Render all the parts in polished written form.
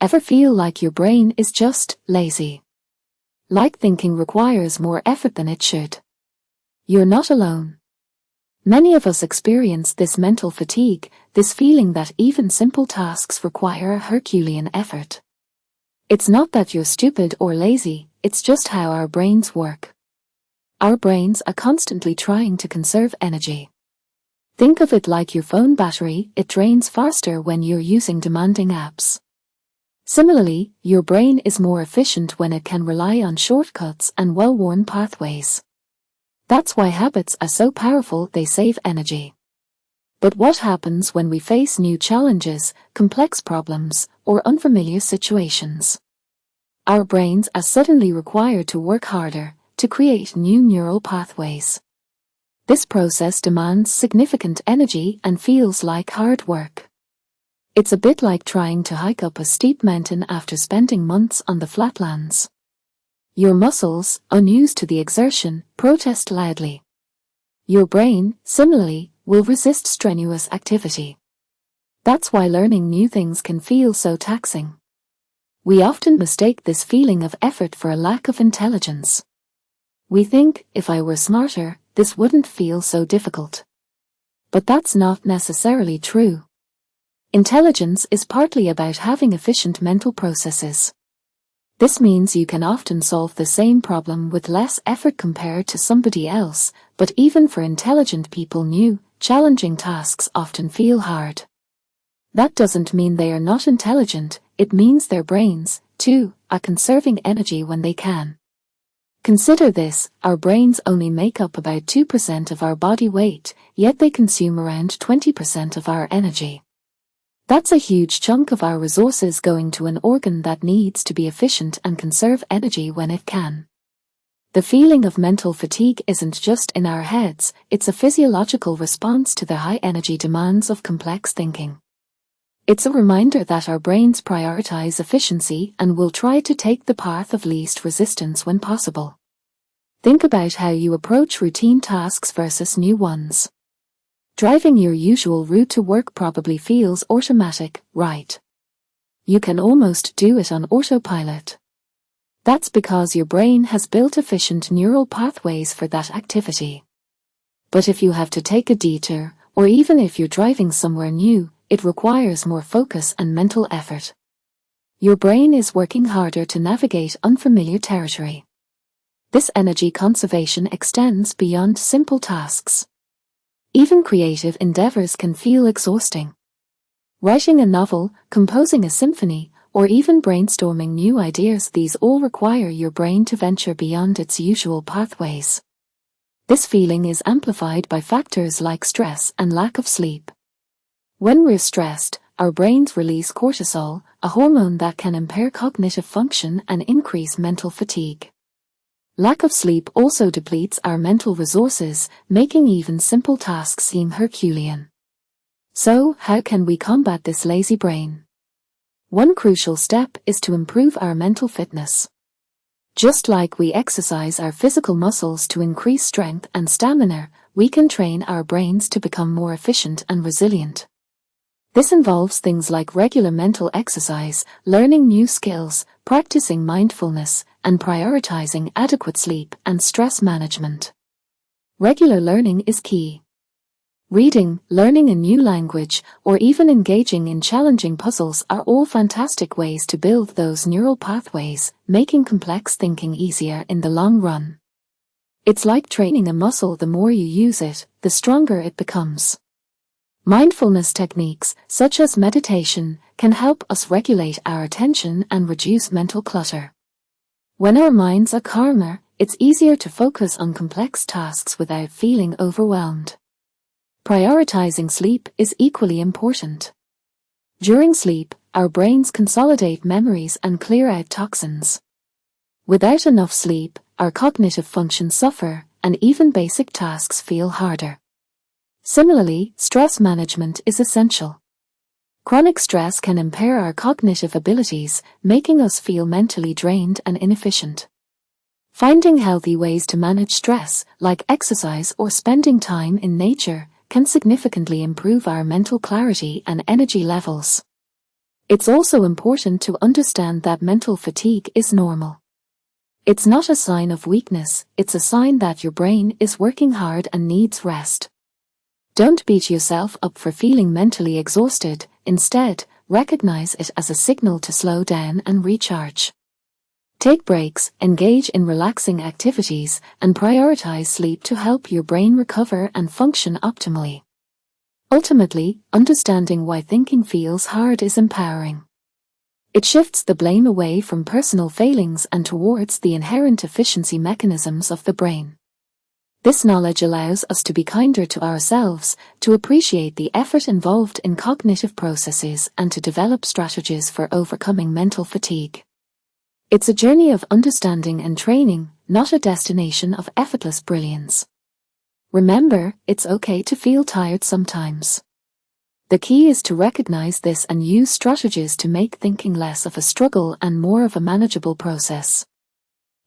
Ever feel like your brain is just lazy? Like thinking requires more effort than it should? You're not alone. Many of us experience this mental fatigue, this feeling that even simple tasks require a Herculean effort. It's not that you're stupid or lazy, it's just how our brains work. Our brains are constantly trying to conserve energy. Think of it like your phone battery, it drains faster when you're using demanding apps. Similarly, your brain is more efficient when it can rely on shortcuts and well-worn pathways. That's why habits are so powerful, they save energy. But what happens when we face new challenges, complex problems, or unfamiliar situations? Our brains are suddenly required to work harder, to create new neural pathways. This process demands significant energy and feels like hard work. It's a bit like trying to hike up a steep mountain after spending months on the flatlands. Your muscles, unused to the exertion, protest loudly. Your brain, similarly, will resist strenuous activity. That's why learning new things can feel so taxing. We often mistake this feeling of effort for a lack of intelligence. We think, if I were smarter, this wouldn't feel so difficult. But that's not necessarily true. Intelligence is partly about having efficient mental processes. This means you can often solve the same problem with less effort compared to somebody else, but even for intelligent people, new, challenging tasks often feel hard. That doesn't mean they are not intelligent, it means their brains, too, are conserving energy when they can. Consider this, our brains only make up about 2% of our body weight, yet they consume around 20% of our energy. That's a huge chunk of our resources going to an organ that needs to be efficient and conserve energy when it can. The feeling of mental fatigue isn't just in our heads, it's a physiological response to the high energy demands of complex thinking. It's a reminder that our brains prioritize efficiency and will try to take the path of least resistance when possible. Think about how you approach routine tasks versus new ones. Driving your usual route to work probably feels automatic, right? You can almost do it on autopilot. That's because your brain has built efficient neural pathways for that activity. But if you have to take a detour, or even if you're driving somewhere new, it requires more focus and mental effort. Your brain is working harder to navigate unfamiliar territory. This energy conservation extends beyond simple tasks. Even creative endeavors can feel exhausting. Writing a novel, composing a symphony, or even brainstorming new ideas, these all require your brain to venture beyond its usual pathways. This feeling is amplified by factors like stress and lack of sleep. When we're stressed, our brains release cortisol, a hormone that can impair cognitive function and increase mental fatigue. Lack of sleep also depletes our mental resources, making even simple tasks seem Herculean. So, how can we combat this lazy brain? One crucial step is to improve our mental fitness. Just like we exercise our physical muscles to increase strength and stamina, we can train our brains to become more efficient and resilient. This involves things like regular mental exercise, learning new skills, practicing mindfulness, and prioritizing adequate sleep and stress management. Regular learning is key. Reading, learning a new language, or even engaging in challenging puzzles are all fantastic ways to build those neural pathways, making complex thinking easier in the long run. It's like training a muscle. The more you use it, the stronger it becomes. Mindfulness techniques, such as meditation, can help us regulate our attention and reduce mental clutter. When our minds are calmer, it's easier to focus on complex tasks without feeling overwhelmed. Prioritizing sleep is equally important. During sleep, our brains consolidate memories and clear out toxins. Without enough sleep, our cognitive functions suffer, and even basic tasks feel harder. Similarly, stress management is essential. Chronic stress can impair our cognitive abilities, making us feel mentally drained and inefficient. Finding healthy ways to manage stress, like exercise or spending time in nature, can significantly improve our mental clarity and energy levels. It's also important to understand that mental fatigue is normal. It's not a sign of weakness, it's a sign that your brain is working hard and needs rest. Don't beat yourself up for feeling mentally exhausted. Instead, recognize it as a signal to slow down and recharge. Take breaks, engage in relaxing activities, and prioritize sleep to help your brain recover and function optimally. Ultimately, understanding why thinking feels hard is empowering. It shifts the blame away from personal failings and towards the inherent efficiency mechanisms of the brain. This knowledge allows us to be kinder to ourselves, to appreciate the effort involved in cognitive processes, and to develop strategies for overcoming mental fatigue. It's a journey of understanding and training, not a destination of effortless brilliance. Remember, it's okay to feel tired sometimes. The key is to recognize this and use strategies to make thinking less of a struggle and more of a manageable process.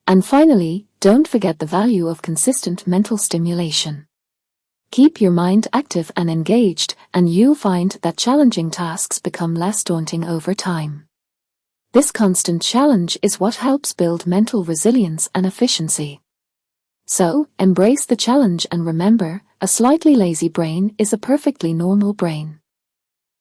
And finally, don't forget the value of consistent mental stimulation. Keep your mind active and engaged, and you'll find that challenging tasks become less daunting over time. This constant challenge is what helps build mental resilience and efficiency. So, embrace the challenge and remember, a slightly lazy brain is a perfectly normal brain.